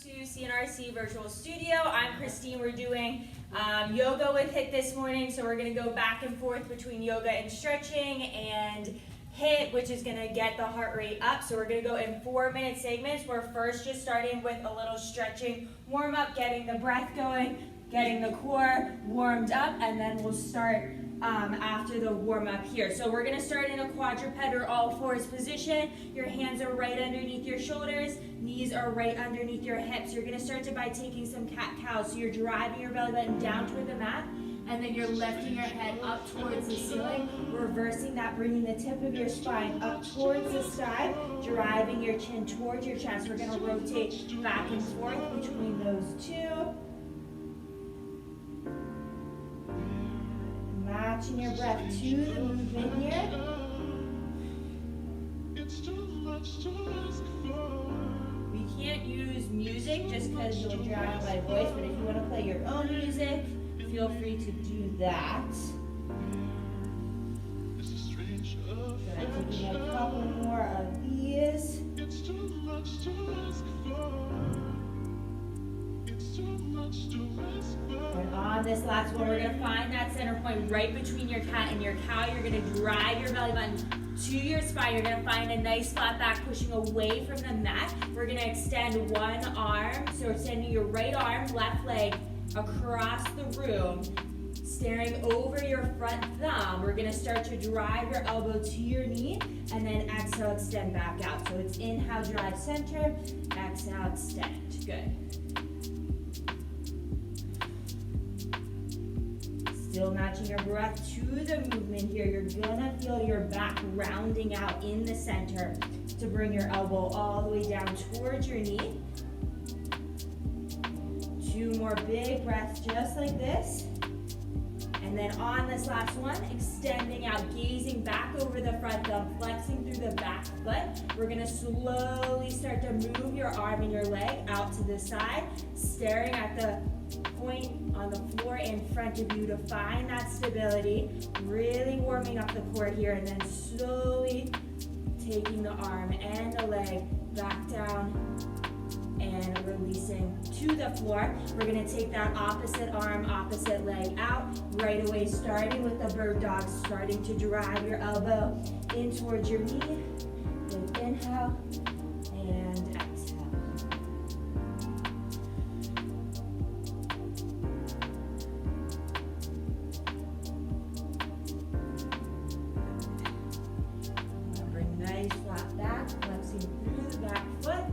to C&RC Virtual Studio. I'm Christine. We're doing yoga with HIIT this morning, so we're going to go back and forth between yoga and stretching and HIIT, which is going to get the heart rate up. So we're going to go in 4-minute segments. We're first just starting with a little stretching warm-up, getting the breath going, getting the core warmed up, and then we'll start after the warm-up here. So we're going to start in a quadruped or all fours position. Your hands are right underneath your shoulders, knees are right underneath your hips. You're going to start by taking some cat-cows. So you're driving your belly button down toward the mat, and then you're lifting your head up towards the ceiling, reversing that, bringing the tip of your spine up towards the sky, driving your chin towards your chest. We're going to rotate back and forth between those two. Matching your breath to the movement here. We can't use music just because you'll drown my voice, but if you want to play your own music, feel free to do that. Taking a couple more of these. And on this last one, we're going to find that center point right between your cat and your cow. You're going to drive your belly button to your spine. You're going to find a nice flat back pushing away from the mat. We're going to extend one arm. So extending your right arm, left leg across the room, staring over your front thumb. We're going to start to drive your elbow to your knee, and then exhale, extend back out. So it's inhale, drive center, exhale, extend. Good. Still matching your breath to the movement here. You're gonna feel your back rounding out in the center to bring your elbow all the way down towards your knee. 2 more big breaths just like this. And then on this last one, extending out, gazing back over the front thumb, flexing through the back foot. We're gonna slowly start to move your arm and your leg out to the side, staring at the point on the floor in front of you to find that stability, really warming up the core here, and then slowly taking the arm and the leg back down and releasing to the floor. We're going to take that opposite arm, opposite leg out right away, starting with the bird dog, starting to drive your elbow in towards your knee. Good inhale and exhale. Bring nice flat back, flexing through the back foot.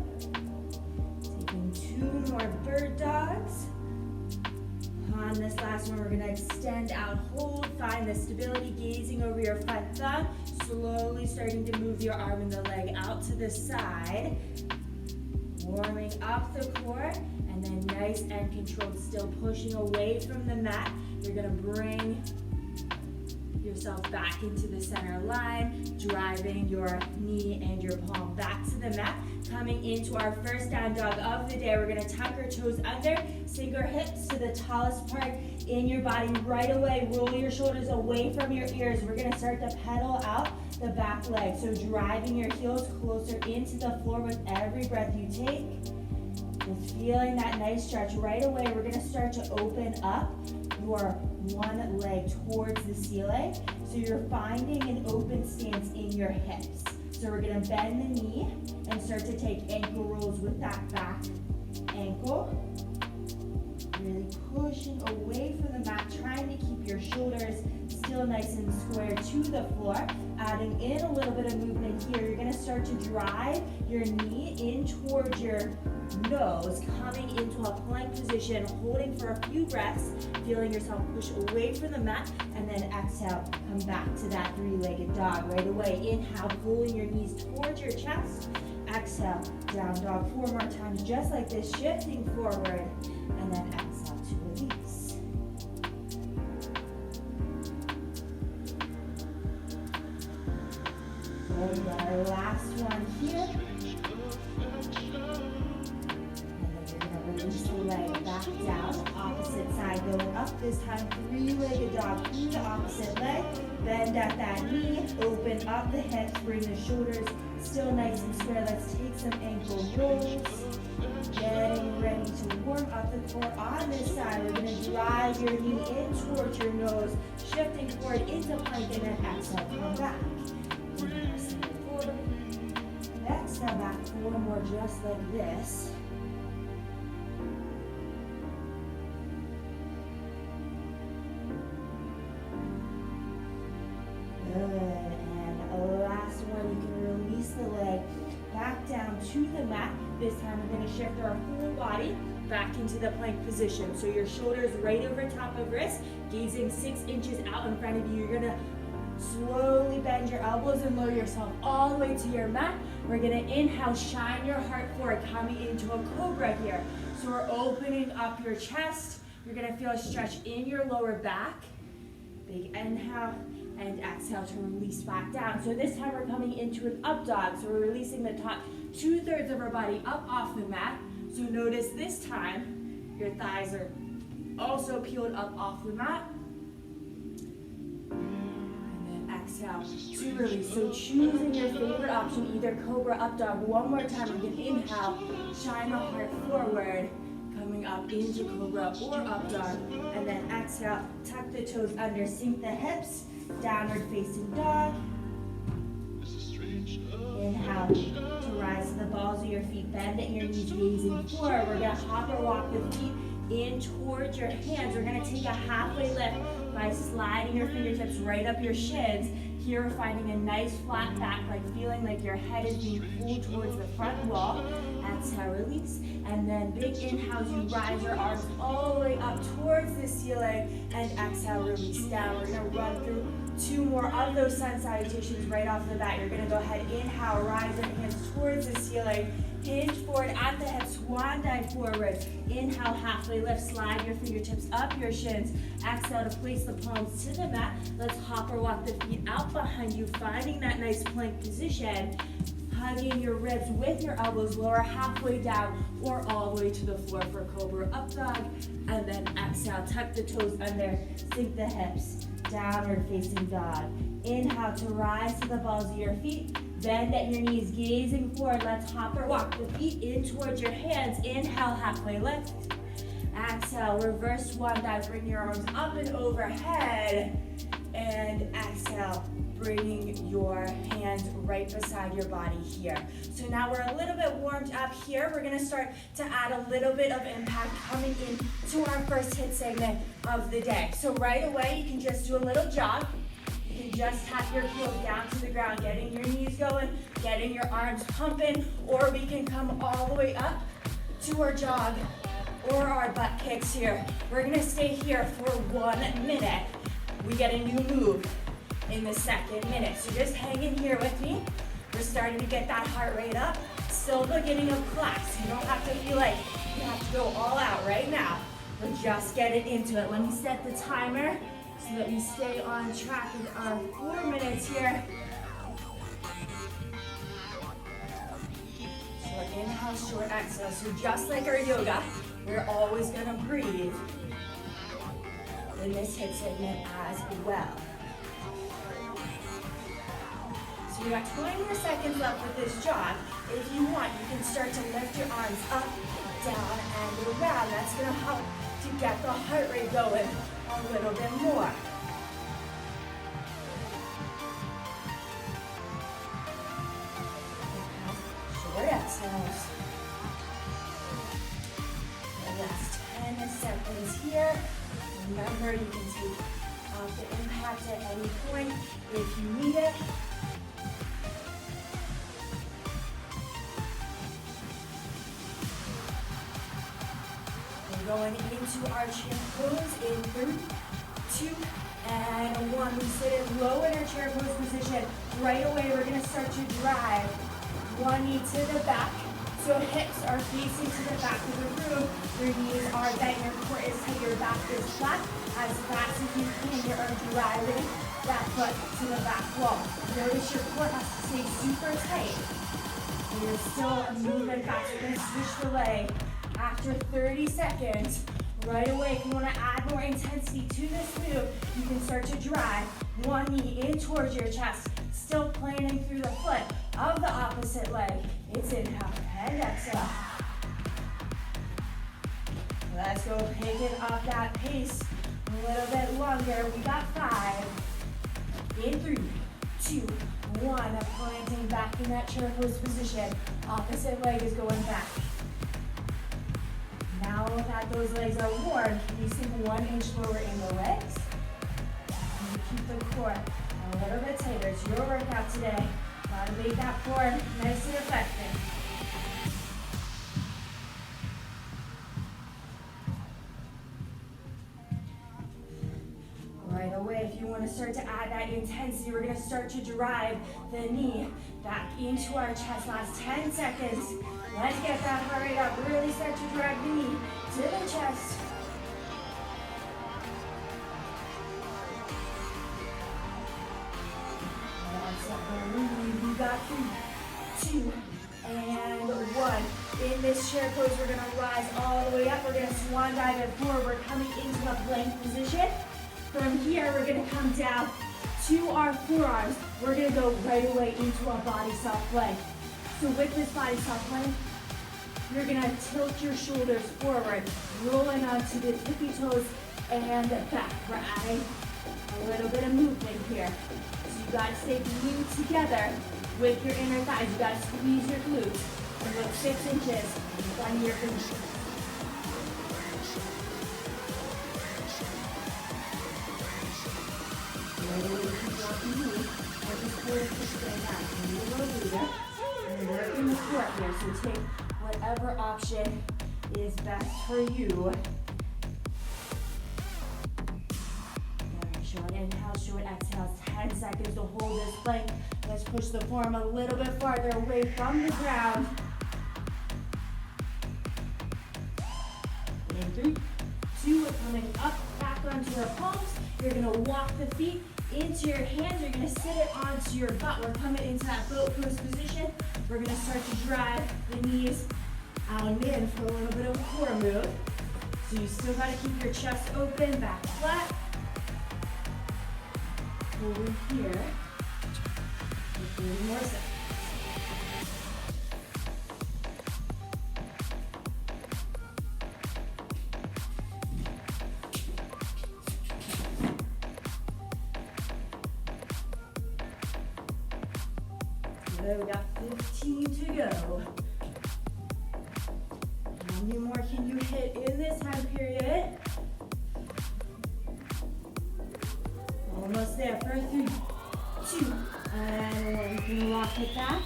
2 more bird dogs. On this last one, we're going to extend out, hold, find the stability, gazing over your front thumb, slowly starting to move your arm and the leg out to the side, warming up the core, and then nice and controlled, still pushing away from the mat. You're going to bring yourself back into the center line, driving your knee and your palm back to the mat. Coming into our first down dog of the day, we're going to tuck our toes under, sink our hips to the tallest part in your body. Right away, roll your shoulders away from your ears. We're going to start to pedal out the back leg. So driving your heels closer into the floor with every breath you take. Just feeling that nice stretch. Right away, we're going to start to open up your one leg towards the ceiling. So you're finding an open stance in your hips. So we're going to bend the knee and start to take ankle rolls with that back ankle. Really pushing away from the mat, trying to keep your shoulders still nice and square to the floor. Adding in a little bit of movement here. You're going to start to drive your knee in towards your nose, coming into a plank position, holding for a few breaths, feeling yourself push away from the mat, and then exhale, come back to that 3-legged dog. Right away, inhale, pulling your knees towards your chest. Exhale, down dog 4 more times, just like this, shifting forward, and then exhale to release. And our last one here. Release the leg back down, opposite side going up, this time 3-legged dog through the opposite leg, bend at that knee, open up the hips, bring the shoulders Still nice and square. Let's take some ankle rolls. Getting ready to warm up the core on this side. We're going to drive your knee in towards your nose, shifting forward into plank, and then exhale, come back. Inhale, step forward. Exhale, back 4 more just like this. Good. And last one, you can release the leg back down to the mat. This time we're going to shift our whole body back into the plank position. So your shoulders right over top of wrist, gazing 6 inches out in front of you. You're going to slowly bend your elbows and lower yourself all the way to your mat. We're going to inhale, shine your heart forward, coming into a cobra here. So we're opening up your chest. You're going to feel a stretch in your lower back. Big inhale. And exhale to release back down. So this time we're coming into an up dog. So we're releasing the top 2/3 of our body up off the mat. So notice this time your thighs are also peeled up off the mat. And then exhale to release. So choosing your favorite option, either cobra, up dog. One more time, we can inhale, shine the heart forward, coming up into cobra or up dog. And then exhale, tuck the toes under, sink the hips. Downward facing dog. Inhale to rise to the balls of your feet. Bend at your knees, gazing forward. We're going to hop or walk the feet in towards your hands. We're going to take a halfway lift by sliding your fingertips right up your shins. Here we're finding a nice flat back, like feeling like your head is being pulled towards the front wall. Exhale, release. And then big inhale as you rise your arms all the way up towards the ceiling. And exhale, release down. We're going to run through 2 more of those sun salutations right off the bat. You're going to go ahead, inhale, rise your hands towards the ceiling. Hinge forward at the hips, swan dive forward. Inhale, halfway lift, slide your fingertips up your shins. Exhale to place the palms to the mat. Let's hop or walk the feet out behind you, finding that nice plank position. Hugging your ribs with your elbows, lower halfway down or all the way to the floor for cobra up dog. And then exhale, tuck the toes under, sink the hips, downward facing dog. Inhale to rise to the balls of your feet. Bend at your knees, gazing forward. Let's hop or walk the feet in towards your hands. Inhale, halfway lift. Exhale, reverse swan dive. Bring your arms up and overhead. And exhale, bringing your hands right beside your body here. So now we're a little bit warmed up here. We're going to start to add a little bit of impact coming into our first HIIT segment of the day. So right away, you can just do a little jog. You can just tap your heels down to the ground, getting your knees going, getting your arms pumping, or we can come all the way up to our jog or our butt kicks here. We're going to stay here for 1 minute. We get a new move in the second minute. So just hang in here with me. We're starting to get that heart rate up. Still beginning of class. You don't have to feel like you have to go all out right now. We're just getting into it. Let me set the timer so that we stay on track with our 4 minutes here. Short inhale, short exhale. So just like our yoga, we're always gonna breathe in this HIIT segment as well. So we got 20 more seconds left with this jog. If you want, you can start to lift your arms up, down, and around. That's gonna help to get the heart rate going a little bit more. Short exhales. The last 10 seconds here. Remember, you can take off the impact at any point if you need it. We're going into our chair pose in 3, 2, and 1. We sit in low in our chair pose position. Right away, we're going to start to drive one knee to the back. So hips are facing to the back of the room. Your knees are bent, your core is tight, your back is flat. As fast as you can, you're driving that foot to the back wall. Notice your core has to stay super tight. And you're still moving fast. You're going to switch the leg after 30 seconds. Right away, if you want to add more intensity to this move, you can start to drive one knee in towards your chest. Still planning through the foot of the opposite leg. It's inhale and exhale. Let's go, picking up that pace a little bit longer. We got 5. In 3, 2, 1. Planting back in that chair pose position. Opposite leg is going back. Now that those legs are warm, can you sink 1 inch lower in the legs? And you keep the core a little bit tighter. It's your workout today. Gotta make that core nice and effective. Right away, if you want to start to add that intensity, we're going to start to drive the knee back into our chest. Last 10 seconds. Let's get that heart rate up. Really start to drive the knee to the chest. We got 3, 2, and 1. In this chair pose, we're going to rise all the way up. We're going to swan dive it forward. We're coming into a plank position. From here, we're going to come down to our forearms. We're going to go right away into a body soft plank. So with this body soft plank, you're going to tilt your shoulders forward, rolling onto the tippy toes and back. We're adding a little bit of movement here. So you got to stay glued together with your inner thighs. You got to squeeze your glutes and look 6 inches in front of your feet. And working the core here, so take whatever option is best for you. Very short inhale, short exhale, 10 seconds to hold this plank. Let's push the form a little bit farther away from the ground. In 3, 2, we're coming up, back onto our palms. You're gonna walk the feet into your hands. You're gonna sit it onto your butt. We're coming into that boat pose position. We're gonna start to drive the knees out and in for a little bit of a core move. So you still gotta keep your chest open, back flat. Over here. For 30 more seconds. So we got 15 to go. How many more can you hit in this time period? Almost there for 3, 2, and 1. You can rock it back.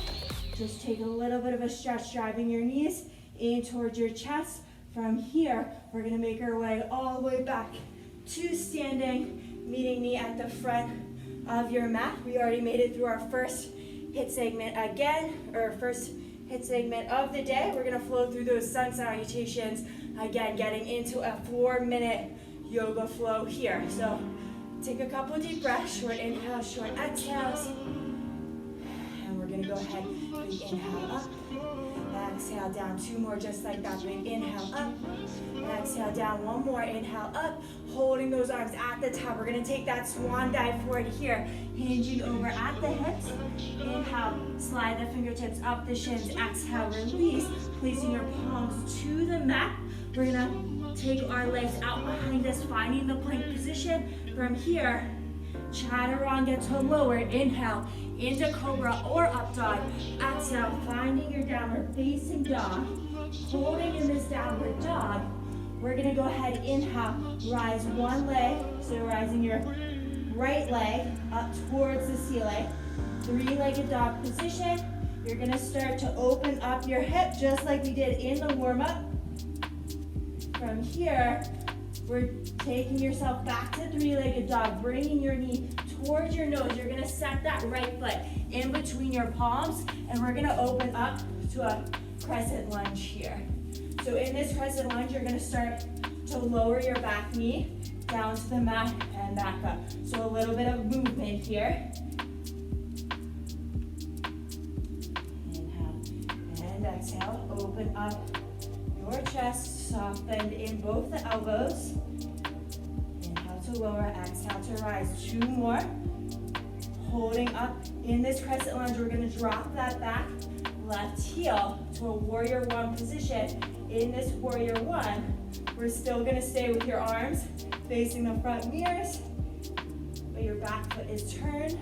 Just take a little bit of a stretch, driving your knees in towards your chest. From here, we're gonna make our way all the way back to standing, meeting knee at the front of your mat. We already made it through our first HIIT segment again, or first HIIT segment of the day. We're gonna flow through those sun salutations again, getting into a 4-minute yoga flow here. So take a couple deep breaths, short inhale, short exhales, and we're gonna go ahead, big inhale up, exhale down, 2 more just like that, big inhale up, exhale down, 1 more, inhale up, holding those arms at the top. We're gonna take that swan dive forward here, hinging over at the hips. Inhale, slide the fingertips up the shins. Exhale, release, placing your palms to the mat. We're gonna take our legs out behind us, finding the plank position. From here, chaturanga to lower. Inhale, into cobra or up dog. Exhale, finding your downward facing dog. Holding in this downward dog. We're gonna go ahead, inhale, rise 1 leg. So rising your right leg up towards the ceiling. 3-legged dog position. You're gonna start to open up your hip just like we did in the warm-up. From here, we're taking yourself back to 3-legged dog, bringing your knee towards your nose. You're gonna set that right foot in between your palms, and we're gonna open up to a crescent lunge here. So in this crescent lunge, you're gonna start to lower your back knee down to the mat and back up. So a little bit of movement here. Inhale and exhale, open up your chest, soft bend in both the elbows. Inhale to lower, exhale to rise. 2 more. Holding up In this crescent lunge, we're gonna drop that back left heel to a warrior one position. In this warrior one, we're still gonna stay with your arms facing the front mirrors, but your back foot is turned.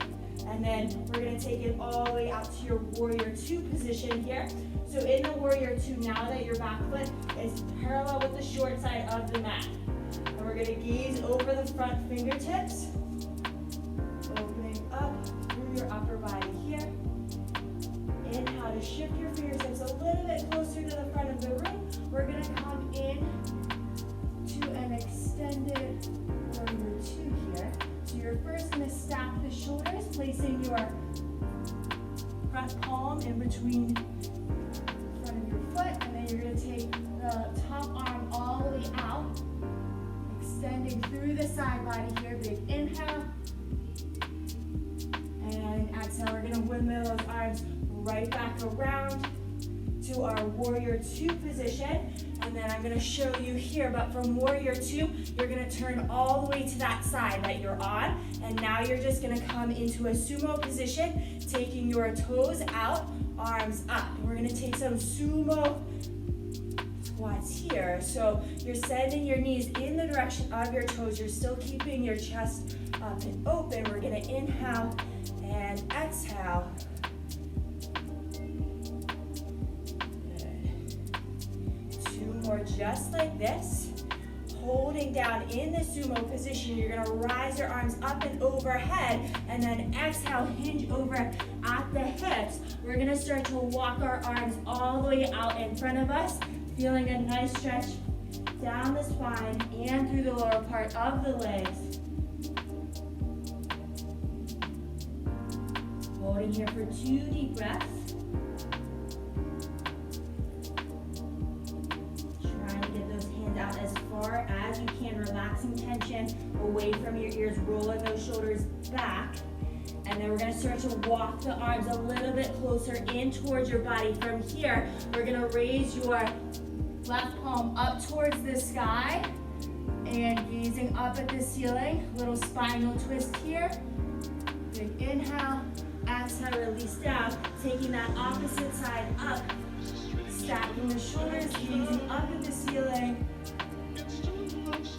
And then we're gonna take it all the way out to your warrior two position here. So in the warrior two, now that your back foot is parallel with the short side of the mat. And we're gonna gaze over the front fingertips, opening up through your upper body here. Inhale to shift your fingertips a little bit closer to the front of the room. We're gonna come in to an extended warrior two here. So you're first gonna stack the shoulders, placing your front palm in between the front of your foot, and then you're gonna take the top arm all the way out, extending through the side body here. Big inhale, and exhale. We're gonna windmill those arms right back around to our warrior two position. And then I'm gonna show you here, but from warrior two, you're gonna turn all the way to that side that you're on. And now you're just gonna come into a sumo position, taking your toes out, arms up. And we're gonna take some sumo squats here. So you're sending your knees in the direction of your toes. You're still keeping your chest up and open. We're gonna inhale and exhale. Or just like this, holding down in the sumo position. You're gonna rise your arms up and overhead, and then exhale, hinge over at the hips. We're gonna start to walk our arms all the way out in front of us, feeling a nice stretch down the spine and through the lower part of the legs. Holding here for 2 deep breaths. Out as far as you can, relaxing tension away from your ears, rolling those shoulders back. And then we're gonna start to walk the arms a little bit closer in towards your body. From here, we're gonna raise your left palm up towards the sky and gazing up at the ceiling. Little spinal twist here. Big inhale, exhale, release down. Taking that opposite side up, stacking the shoulders, gazing up at the ceiling.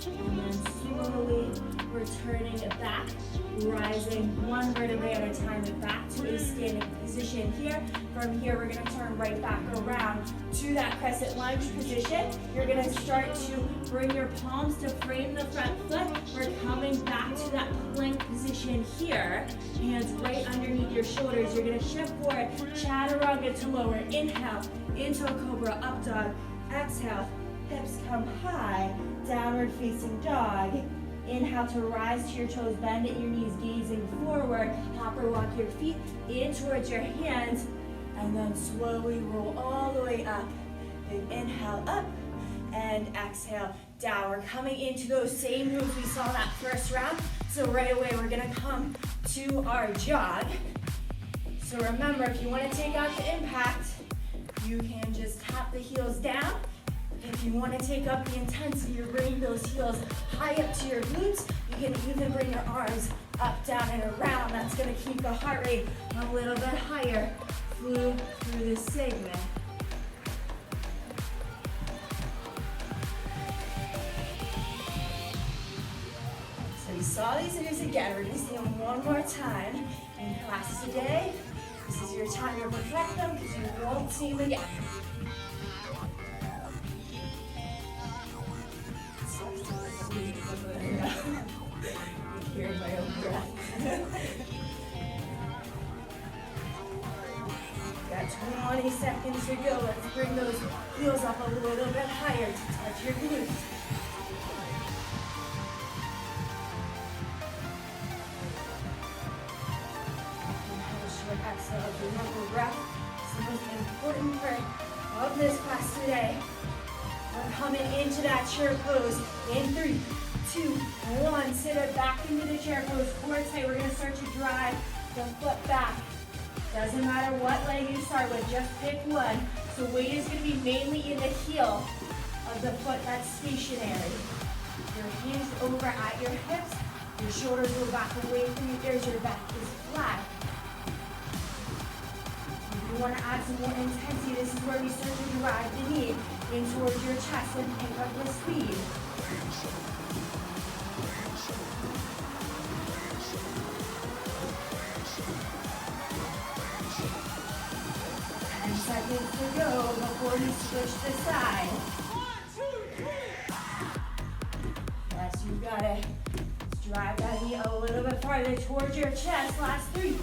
And then slowly returning it back, rising one vertebrae at a time back to a standing position here. From here, we're gonna turn right back around to that crescent lunge position. You're gonna start to bring your palms to frame the front foot. We're coming back to that plank position here. Hands right underneath your shoulders. You're gonna shift forward, chaturanga to lower. Inhale, into a cobra, up dog. Exhale, hips come high, downward facing dog. Inhale to rise to your toes, bend at your knees, gazing forward. Hop or walk your feet in towards your hands, and then slowly roll all the way up. Big inhale up, and exhale down. We're coming into those same moves we saw that first round. So right away, we're gonna come to our jog. So remember, if you wanna take out the impact, you can just tap the heels down. If you want to take up the intensity, you're bringing those heels high up to your glutes. You can even bring your arms up, down, and around. That's going to keep the heart rate a little bit higher. Flew through this segment. So we saw these moves again. We're going to see them one more time in class today. This is your time to perfect them because you won't see them again. Hearing my own breath. Got 20 seconds to go. Let's bring those heels up a little bit higher to touch your glutes. Short exhale. Remember, breath is the most important part of this class today. We're coming into that chair pose in 3, 2, 1. Sit it back into the chair pose. Core tight. We're going to start to drive the foot back. Doesn't matter what leg you start with, just pick one. So weight is going to be mainly in the heel of the foot that's stationary. You're hinged over at your hips. Your shoulders go back away from your ears. Your back is flat. You want to add some more intensity. This is where we start to drive the knee in towards your chest and pick up the speed. 10 seconds to go before you switch the side. 1, 2, 3. Yes, you got it. Let's drive that knee a little bit farther towards your chest. Last 3,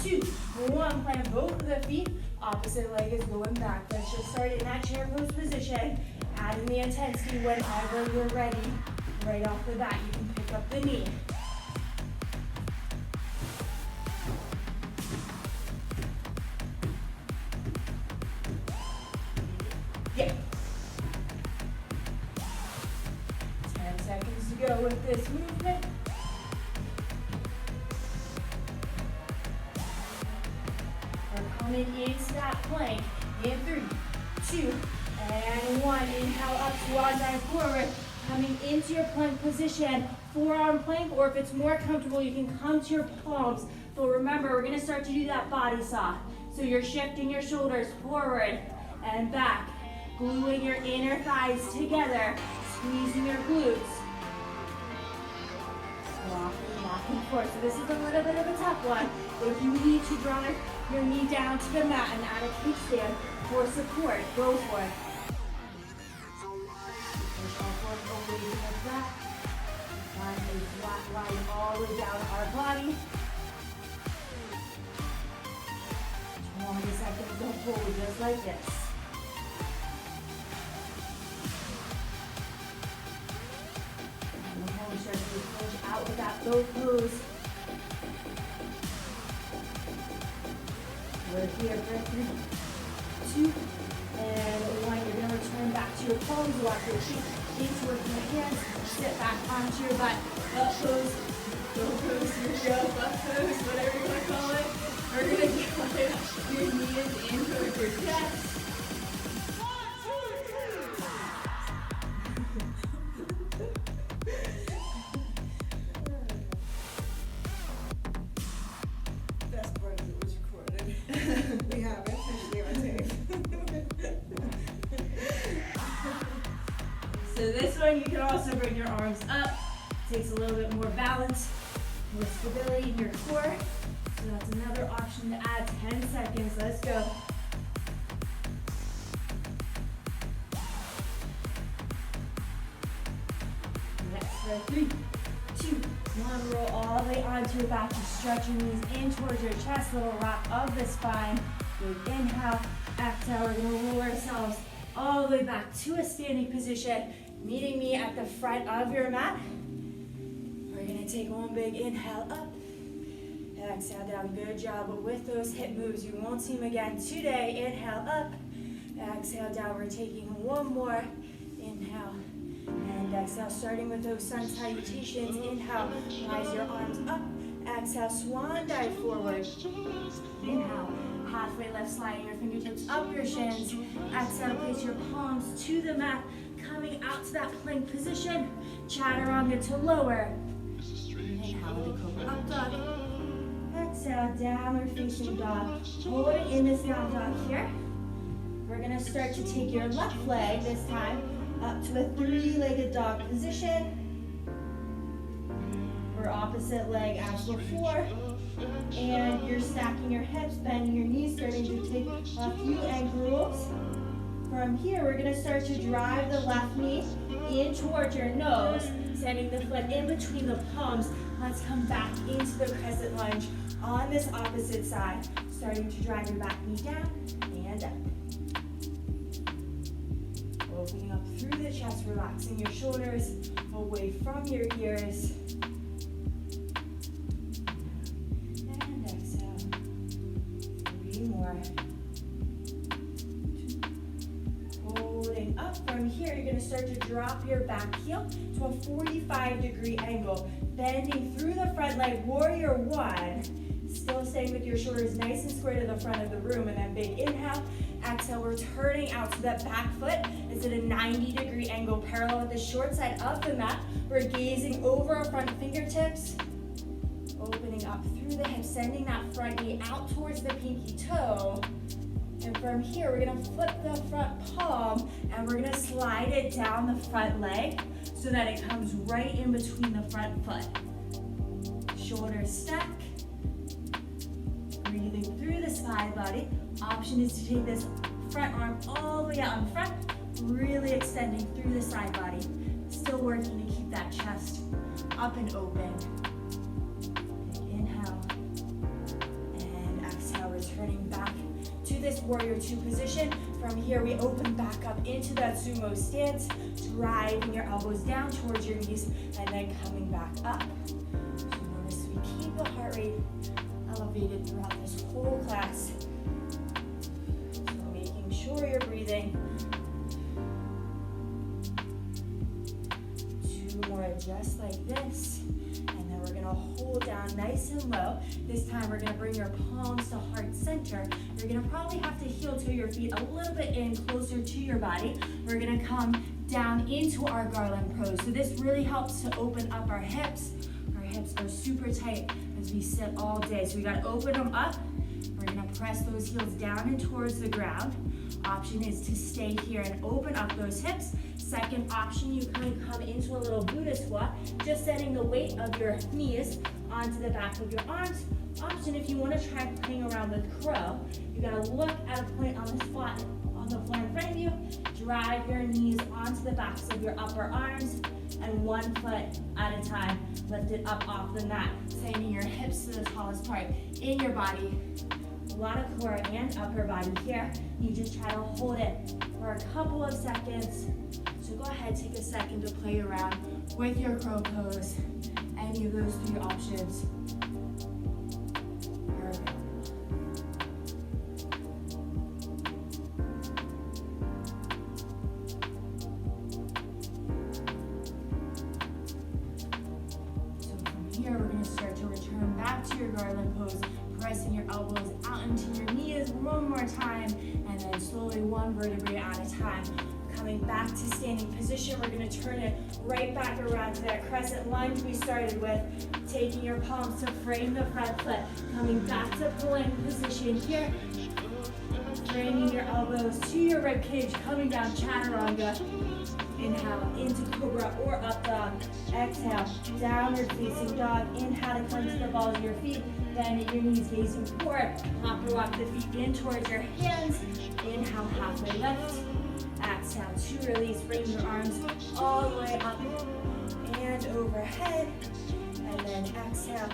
2, 1. Plant both of the feet. Opposite leg is going back. Let's just start in that chair pose position. Adding the intensity whenever you're ready. Right off the bat, you can pick up the knee. Yeah. 10 seconds to go with this movement. We're coming into that plank in 3, 2, and 1. Inhale up, swan dive forward. Coming into your plank position, forearm plank, or if it's more comfortable, you can come to your palms. But remember, we're gonna start to do that body saw. So you're shifting your shoulders forward and back, gluing your inner thighs together, squeezing your glutes. Rocking back and forth. So this is a little bit of a tough one. If you need to drive your knee down to the mat and add a kickstand for support, go for it. Away from the back. Find a flat line all the way down our body. 20 seconds to hold just like this. And then we start to push out with that low pose. We're here for 3, 2, and 1. You're going to return back to your palms. Walk your feet into your hands. Sit back onto your butt. Up pose. Go pose. Your jump. Up pose. Whatever you want to call it. We're going to get your knees in towards your chest. 1, 2, 3. Best part is it was recorded. We have it. Usually on tape. So this one, you can also bring your arms up. Takes a little bit more balance, more stability in your core. So that's another option to add. 10 seconds. Let's go. Next, 3, 2, 1. Roll all the way onto your back. Just stretch your knees in towards your chest. Little rock of the spine. Big inhale. Exhale. We're going to roll ourselves all the way back to a standing position, meeting me at the front of your mat. We're gonna take one big inhale up, exhale down. Good job with those hip moves. You won't see them again today. Inhale up, exhale down. We're taking one more. Inhale and exhale, starting with those sun salutations. Inhale, rise your arms up. Exhale, swan dive forward. Inhale. Halfway left, sliding your fingertips up your shins. Exhale, place your palms to the mat. Coming out to that plank position. Chaturanga to lower. Inhale into cobra up dog. Exhale, downward facing dog. Holding in this down dog here. We're going to start to take your left leg this time up to a 3-legged dog position. Or opposite leg as before. And you're stacking your hips, bending your knees, starting to take a few ankle rolls. From here, we're going to start to drive the left knee in towards your nose, sending the foot in between the palms. Let's come back into the crescent lunge on this opposite side. Starting to drive your back knee down and up. Opening up through the chest, relaxing your shoulders away from your ears. More. Holding up. From here, you're going to start to drop your back heel to a 45-degree angle. Bending through the front leg, warrior 1. Still staying with your shoulders nice and square to the front of the room. And then big inhale. Exhale, we're turning out so that back foot is at a 90-degree angle, parallel with the short side of the mat. We're gazing over our front fingertips. Opening up through the hips, sending that front knee out towards the pinky toe. And from here, we're gonna flip the front palm and we're gonna slide it down the front leg so that it comes right in between the front foot. Shoulders stack. Breathing through the side body. Option is to take this front arm all the way out in front, really extending through the side body. Still working to keep that chest up and open. Inhale. And exhale, returning back to this warrior two position. From here, we open back up into that sumo stance, driving your elbows down towards your knees, and then coming back up. So notice we keep the heart rate elevated throughout this whole class. So making sure you're breathing. Two more just like this. And then we're gonna hold down nice and low. This time we're gonna bring your palms to heart center. You're gonna probably have to heel toe your feet a little bit in closer to your body. We're gonna come down into our garland pose. So this really helps to open up our hips. Our hips are super tight as we sit all day. So we gotta open them up. We're gonna press those heels down and towards the ground. Option is to stay here and open up those hips. Second option, you can come into a little Buddha squat, just setting the weight of your knees onto the back of your arms. Option, if you want to try playing around with crow, you gotta look at a point on the spot on the floor in front of you, drive your knees onto the backs of your upper arms, and one foot at a time, lift it up off the mat, sending your hips to the tallest part in your body. A lot of core and upper body here. You just try to hold it for a couple of seconds. So go ahead, take a second to play around with your crow pose. Any of those three options. Perfect. So from here, we're going to start to return back to your garland pose, pressing your elbows out into your knees one more time, and then slowly one vertebrae at a time. Coming back to standing position, we're going to turn it right back around to that crescent lunge we started with, taking your palms to frame the front foot, coming back to plank position here, framing your elbows to your rib cage, coming down chaturanga. Inhale into cobra or up dog. Exhale, downward facing dog. Inhale to come to the balls of your feet. Bend at your knees, gazing forward. Hop or walk the feet in towards your hands. Inhale, halfway lift. Exhale to release. Bring your arms all the way up and overhead. And then exhale,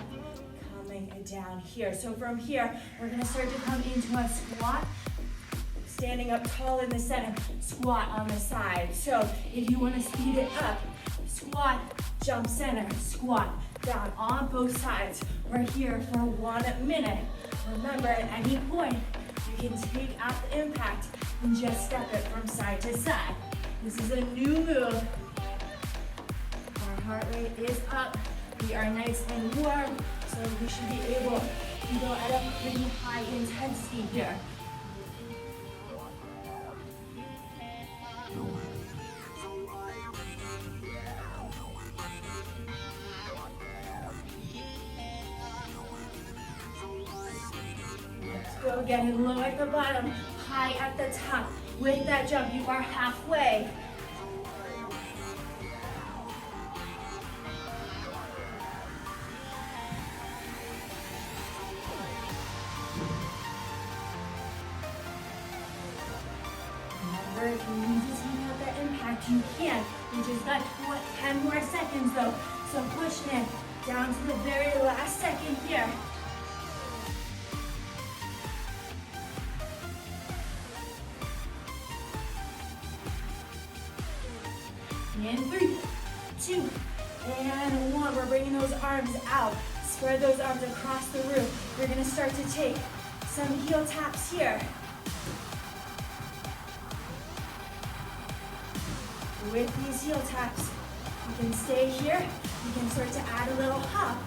coming down here. So from here, we're going to start to come into a squat. Standing up tall in the center, squat on the side. So if you want to speed it up, squat, jump center, squat, down on both sides. We're here for 1 minute. Remember, at any point, you can take out the impact and just step it from side to side. This is a new move. Our heart rate is up. We are nice and warm, so we should be able to go at a pretty high intensity here. Go again, low at the bottom, high at the top. With that jump, you are halfway. Remember, if you need to take out that impact, you can. You just got 10 more seconds though. So pushing it down to the very last second here. In 3, 2, and 1. We're bringing those arms out. Spread those arms across the room. We're going to start to take some heel taps here. With these heel taps, you can stay here. You can start to add a little hop.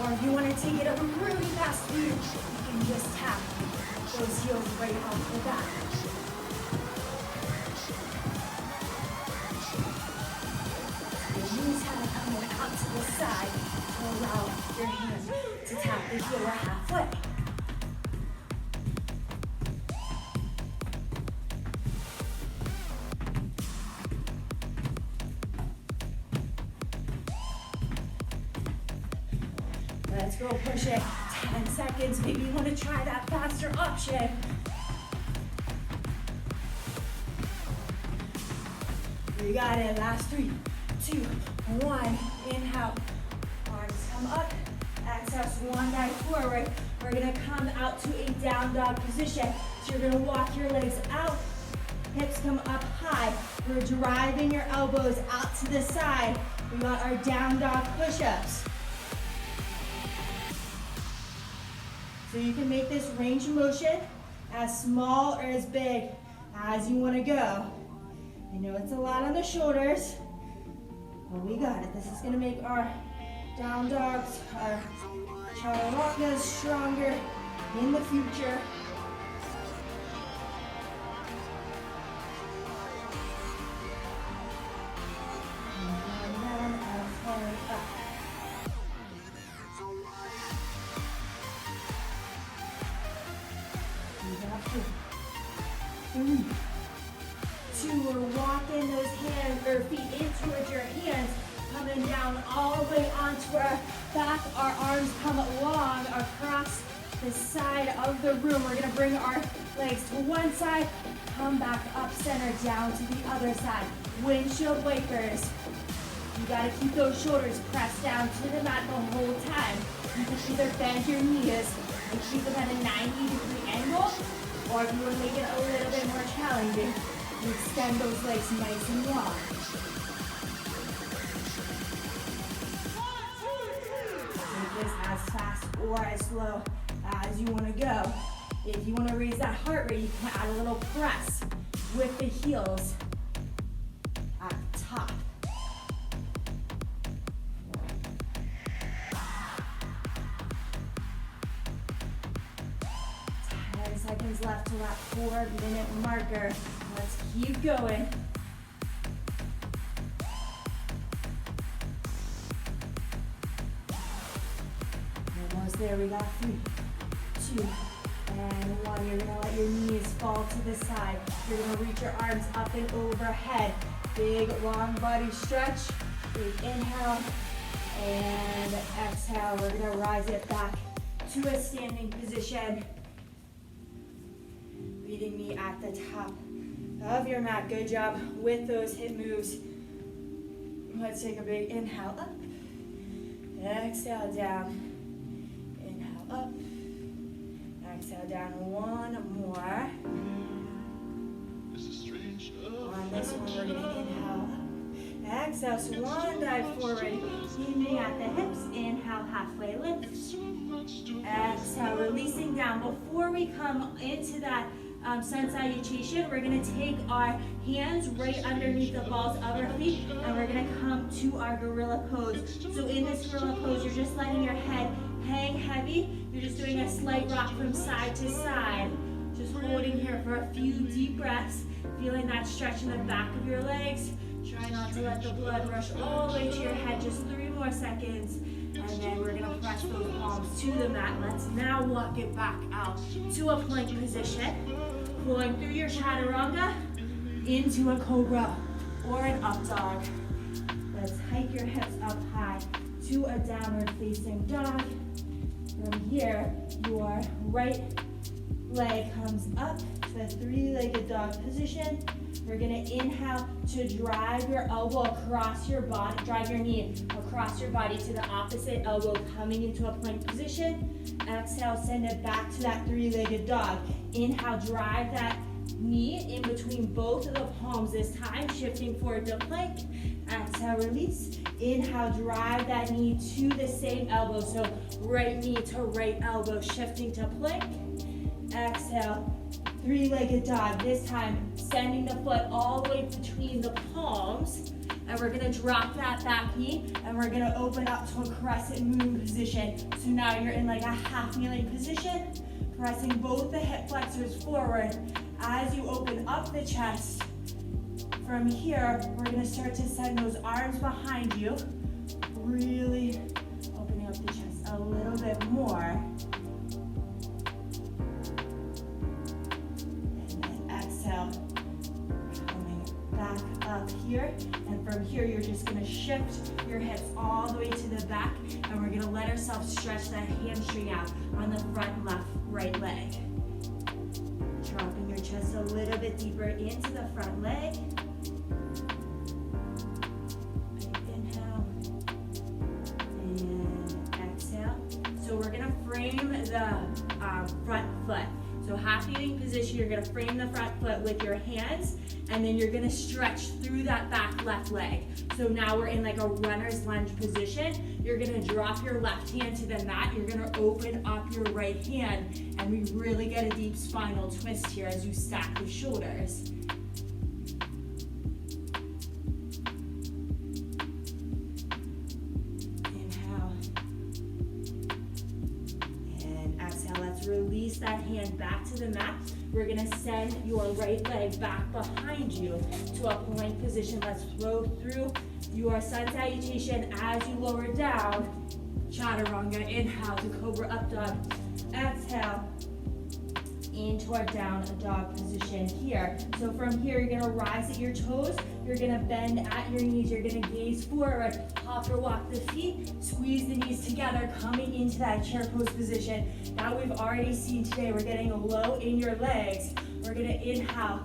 Or if you want to take it up really fast through, you can just tap those heels right off the bat. Coming out to the side to allow your hands to tap the heel. We're halfway. Let's go push it. 10 seconds. Maybe you want to try that faster option. You got it. Last 3, 2, 1. Inhale. Arms come up. Exhale. Swan dive forward. We're going to come out to a down dog position. So you're going to walk your legs out. Hips come up high. We're driving your elbows out to the side. We got our down dog push-ups. So you can make this range of motion as small or as big as you want to go. I know it's a lot on the shoulders, but we got it. This is going to make our down dogs, our chaturangas stronger in the future. Three, 2, we're walking those hands or feet in towards your hands, coming down all the way onto our back. Our arms come long across the side of the room. We're gonna bring our legs to one side, come back up center, down to the other side. Windshield wipers. You gotta keep those shoulders pressed down to the mat the whole time. You can either bend your knees and keep them at a 90-degree angle, or if you want to make it a little bit more challenging, you extend those legs nice and long. Take this as fast or as slow as you want to go. If you want to raise that heart rate, you can add a little press with the heels at the top. 10 seconds left to that 4-minute marker. Let's keep going. Almost there. We got 3, 2, and 1. You're gonna let your knees fall to the side. You're gonna reach your arms up and overhead. Big long body stretch. Big inhale and exhale. We're gonna rise it back to a standing position. Leading me at the top of your mat. Good job with those hip moves. Let's take a big inhale up. Exhale down. Inhale up. Exhale down. One more. On this one, we're going to inhale up. Exhale, swan dive forward. Leaning at the hips. Inhale, halfway lift. Exhale, releasing down. Before we come into that sun salutation, we're going to take our hands right underneath the balls of our feet, and we're going to come to our gorilla pose. So in this gorilla pose, you're just letting your head hang heavy. You're just doing a slight rock from side to side. Just holding here for a few deep breaths, feeling that stretch in the back of your legs. Try not to let the blood rush all the way to your head. Just 3 more seconds. And then we're gonna press those palms to the mat. Let's now walk it back out to a plank position. Pulling through your chaturanga into a cobra or an up dog. Let's hike your hips up high to a downward facing dog. From here, your right leg comes up to a 3-legged dog position. We're gonna inhale to drive your elbow across your body, drive your knee across your body to the opposite elbow, coming into a plank position. Exhale, send it back to that 3-legged dog. Inhale, drive that knee in between both of the palms this time, shifting forward to plank. Exhale, release. Inhale, drive that knee to the same elbow. So right knee to right elbow, shifting to plank. Exhale, 3-legged dog. This time, sending the foot all the way between the palms. And we're gonna drop that back knee, and we're gonna open up to a crescent moon position. So now you're in like a half kneeling position, pressing both the hip flexors forward. As you open up the chest, from here, we're gonna start to send those arms behind you, really opening up the chest a little bit more. And then exhale, coming back back up here. And from here, you're just gonna shift your hips all the way to the back, and we're gonna let ourselves stretch that hamstring out on the front left, right leg. Dropping your chest a little bit deeper into the front leg. Big inhale. And exhale. So we're gonna frame the front foot. So half kneeling position, you're gonna frame the front foot with your hands, and then you're gonna stretch through that back left leg. So now we're in like a runner's lunge position. You're gonna drop your left hand to the mat. You're gonna open up your right hand, and we really get a deep spinal twist here as you stack the shoulders. Inhale. And exhale. Let's release that hand back to the mat. We're gonna send your right leg back behind you to a plank position. Let's flow through your sun salutation as you lower down. Chaturanga, inhale to cobra up dog. Exhale into our down dog position here. So from here, you're gonna rise at your toes. You're gonna bend at your knees. You're gonna gaze forward, hop or walk the feet, squeeze the knees together, coming into that chair pose position that we've already seen today. We're getting low in your legs. We're gonna inhale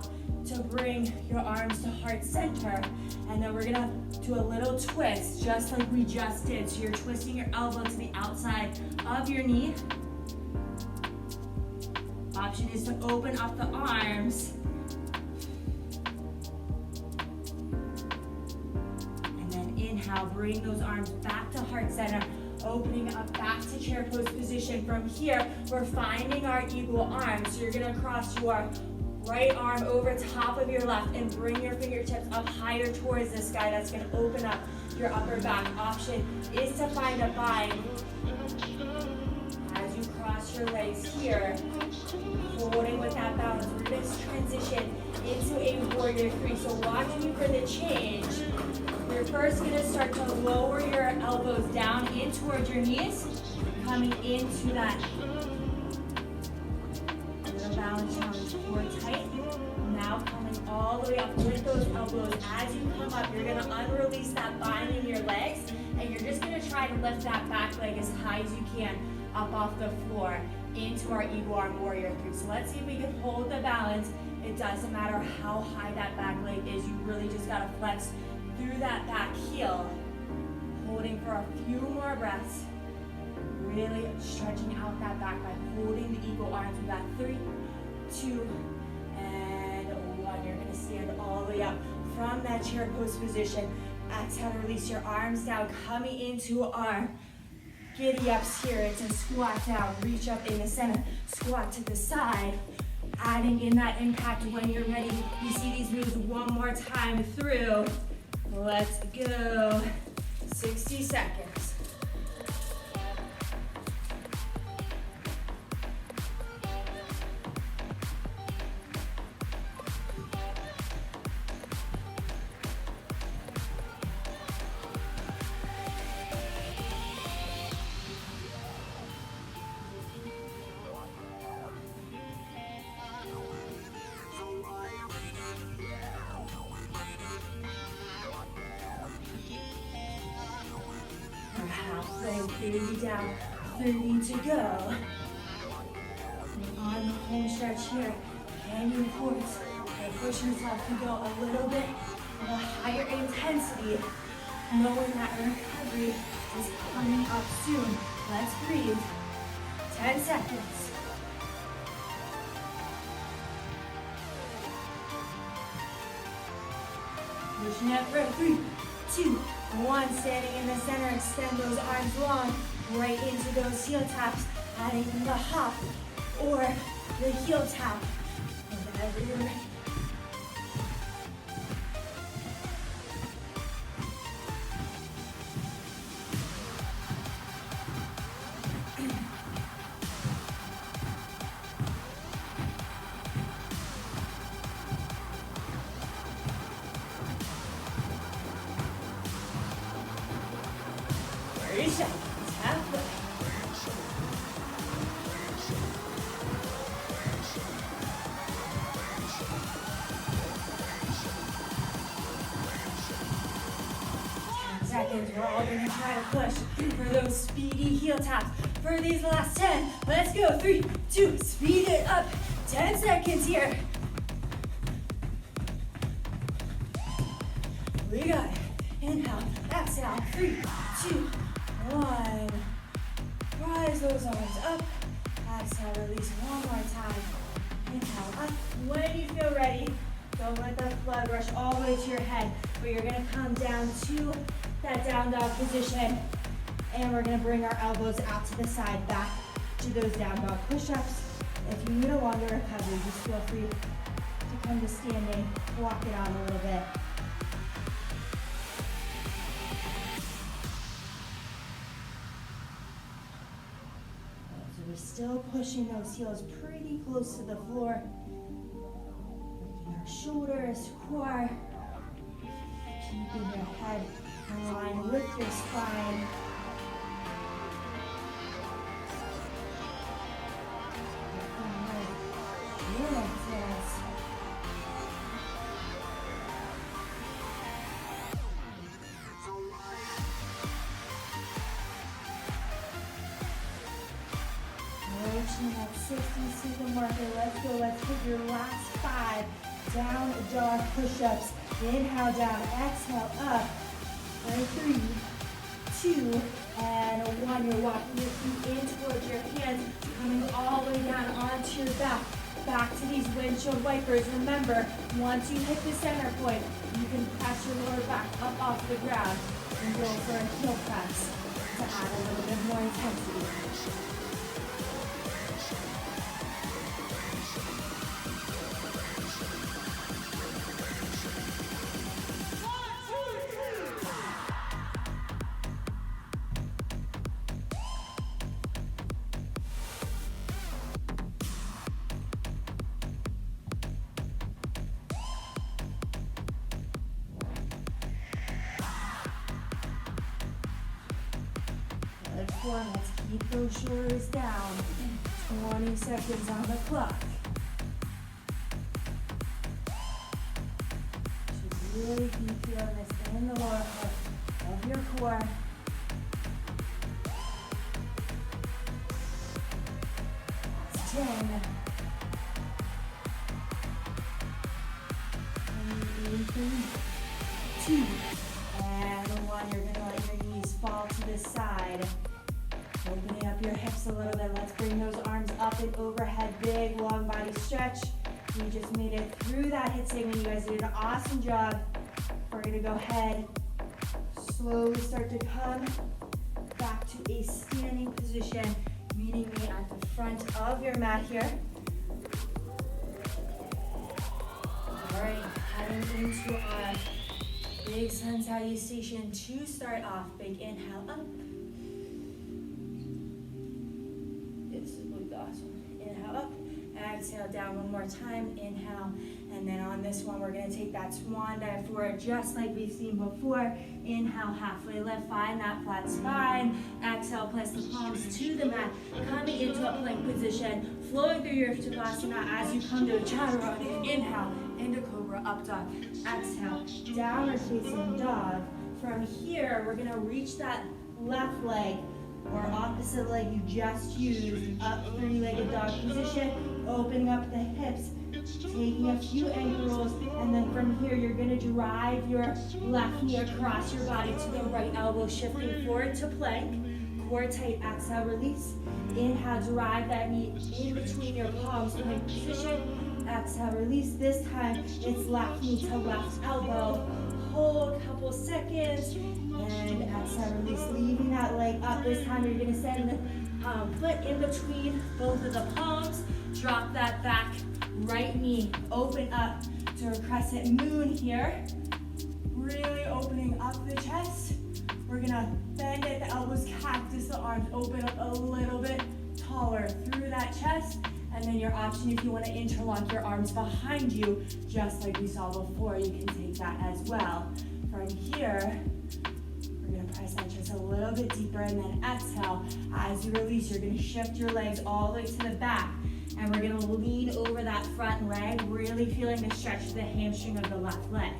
to bring your arms to heart center, and then we're gonna do a little twist just like we just did. So you're twisting your elbow to the outside of your knee. Option is to open up the arms. And then inhale, bring those arms back to heart center, opening up back to chair pose position. From here, we're finding our eagle arms. So you're gonna cross your right arm over top of your left and bring your fingertips up higher towards the sky. That's gonna open up your upper back. Option is to find a bind. As you cross your legs here, holding with that balance, we're going to transition into a warrior three. So watch me for the change. You're first going to start to lower your elbows down in towards your knees, coming into that little balance challenge, core tight. Now coming all the way up with those elbows. As you come up, you're going to unrelease that bind in your legs, and you're just going to try to lift that back leg as high as you can up off the floor into our eagle arm warrior three. So let's see if we can hold the balance. It doesn't matter how high that back leg is. You really just got to flex through that back heel. Holding for a few more breaths. Really stretching out that back by holding the eagle arms. We got 3, 2, and 1. You're going to stand all the way up from that chair pose position. Exhale to release your arms down, coming into our giddy ups here. It's a squat down, reach up in the center, squat to the side, adding in that impact when you're ready. You see these moves one more time through. Let's go. 60 seconds. Down, 30 to go. And on the home stretch here, hanging forwards, and push yourself to go a little bit of a higher intensity, knowing that recovery is coming up soon. Let's breathe. 10 seconds. Pushing up for 3, 2, 1. Standing in the center, extend those arms long. Right into those heel taps, adding the hop or the heel tap. Whenever you're ready. seconds. We're all gonna try to push for those speedy heel taps. For these last 10, let's go. 3, 2, speed it up. 10 seconds here. We got it. Inhale, exhale. 3, 2, 1. Rise those arms up. Exhale, release one more time. Inhale up. When you feel ready, don't let the blood rush all the way to your head, but you're gonna come down to that down dog position, and we're gonna bring our elbows out to the side, back to those down dog push-ups. If you need a longer recovery, just feel free to come to standing, walk it out a little bit. So we're still pushing those heels pretty close to the floor. Our shoulders, core, keeping your head in line with your spine. Yes. Approaching that 60-second marker. Let's go. Let's hit your last 5. Down dog push-ups. Inhale down, exhale up. 3, 2, and 1. You're walking your feet in towards your hands, coming all the way down onto your back. Back to these windshield wipers. Remember, once you hit the center point, you can press your lower back up off the ground and go for a heel press to add a little bit more intensity. Let's keep those shoulders down. 20 seconds on the clock. Should really be feeling this in the lower part of your core. That's 10. 3, 2, and 1. You're gonna let your knees fall to the side. Opening up your hips a little bit. Let's bring those arms up and overhead. Big, long body stretch. We just made it through that HIIT segment. You guys did an awesome job. We're gonna go ahead, slowly start to come back to a standing position, meeting me at the front of your mat here. All right, heading into our big sun salutation to start off. Big inhale up. Inhale up, exhale down one more time, inhale, and then on this one we're going to take that swan dive forward just like we've seen before. Inhale, halfway lift, find that flat spine. Exhale, place the palms to the mat, coming into a plank position, flowing through your Uttanasana as you come to a chaturanga. Inhale, into cobra, up dog. Exhale, downward facing dog. From here, we're going to reach that left leg or opposite leg you just used, up 3-legged dog position, opening up the hips, taking a few ankle rolls, and then from here you're gonna drive your left knee across your body to the right elbow, shifting forward to plank, core tight, exhale, release. Inhale, drive that knee in between your palms, plank position, exhale, release. This time it's left knee to left elbow. Hold a couple seconds, and exhale, release, leaving that leg up. This time you're gonna send the foot in between both of the palms, drop that back right knee, open up to a crescent moon here. Really opening up the chest. We're gonna bend it, the elbows cactus, the arms open up a little bit taller through that chest. And then your option, if you want to interlock your arms behind you, just like we saw before, you can take that as well. From here, we're going to press that chest a little bit deeper, and then exhale. As you release, you're going to shift your legs all the way to the back, and we're going to lean over that front leg, really feeling the stretch to the hamstring of the left leg.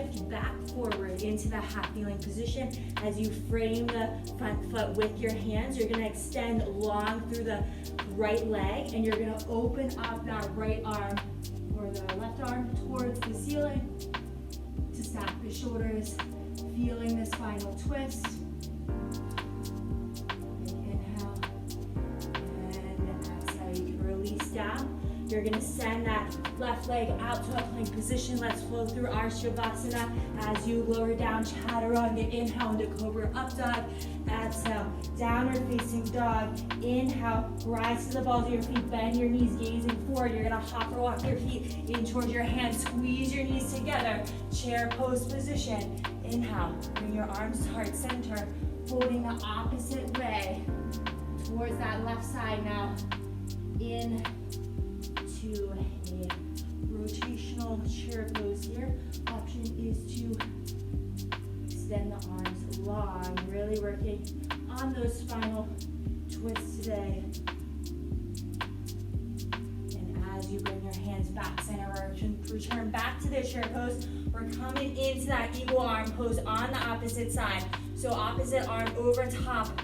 shift back forward into the half kneeling position. As you frame the front foot with your hands, you're gonna extend long through the right leg, and you're gonna open up that right arm or the left arm towards the ceiling to stack the shoulders, feeling the spinal twist. Inhale, and exhale. You can release down. You're gonna send that left leg out to a plank position. Let's flow through Arshavasana as you lower down Chaturanga. Inhale into Cobra Up Dog. Exhale, downward facing dog. Inhale, rise to the balls of your feet, bend your knees, gazing forward. You're gonna hop or walk your feet in towards your hands, squeeze your knees together. Chair pose position. Inhale, bring your arms to heart center, holding the opposite way towards that left side now. In to a rotational chair pose here. Option is to extend the arms long, really working on those spinal twists today. And as you bring your hands back center, return back to the chair pose. We're coming into that eagle arm pose on the opposite side. So opposite arm over top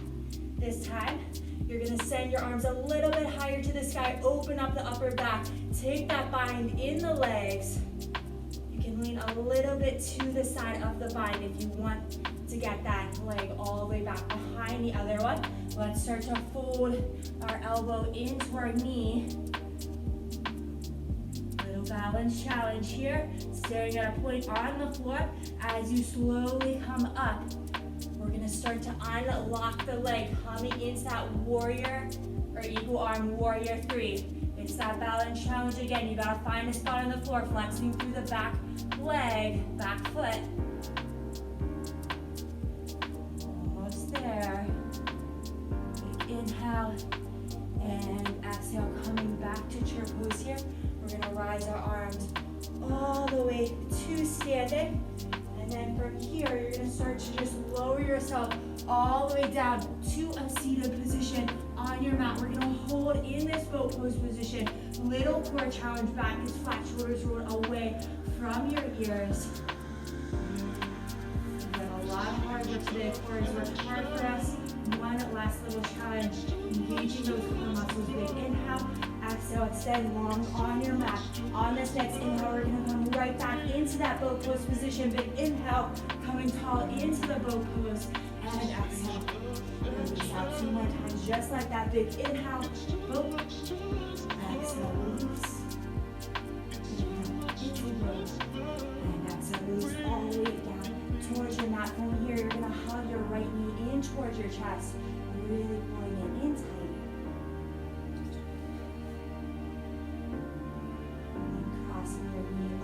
this time. You're gonna send your arms a little bit higher to the sky, open up the upper back, take that bind in the legs. You can lean a little bit to the side of the bind if you want to get that leg all the way back behind the other one. Let's start to fold our elbow into our knee. Little balance challenge here, staring at a point on the floor. As you slowly come up, we're gonna start to unlock the leg, coming into that warrior or eagle arm warrior 3. It's that balance challenge again. You gotta find a spot on the floor, flexing through the back leg, back foot. Almost there. Big inhale and exhale, coming back to chair pose here. We're gonna rise our arms all the way to standing. And then from here, you're gonna start to just lower yourself all the way down to a seated position on your mat. We're gonna hold in this boat pose position. Little core challenge, back is flat, shoulders roll away from your ears. We've done a lot of hard work today. Core has worked hard for us. One last little challenge, engaging those core muscles. Big inhale, exhale, extend long on your mat. On this next inhale, we're gonna come right back into that boat pose position. Big inhale, coming tall into the boat pose, and exhale. Release out 2 more times, just like that. Big inhale, boat, exhale, release. Inhale, into boat, and exhale, release all the way down towards your mat. From here, you're gonna hug your right knee in towards your chest, really pulling it in tight.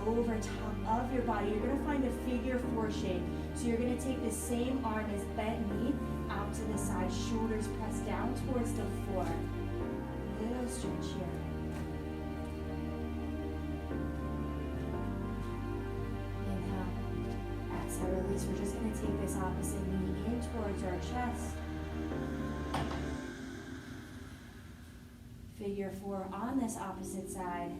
Over top of your body, you're gonna find a figure 4 shape. So you're gonna take the same arm as bent knee out to the side, shoulders pressed down towards the floor. Little stretch here. Inhale, exhale, release. We're just gonna take this opposite knee in towards our chest. Figure 4 on this opposite side.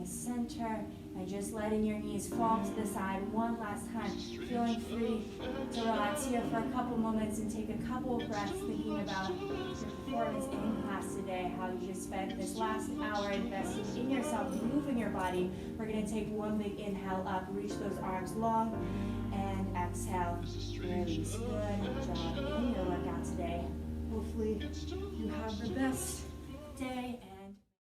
Center, and just letting your knees fall to the side one last time. Feeling free to relax here for a couple moments and take a couple of breaths, thinking about your performance in class today, how you just spent this last hour investing in yourself, moving your body. We're going to take one big inhale up, reach those arms long, and exhale. Release. Good job in your workout today. Hopefully you have the best day.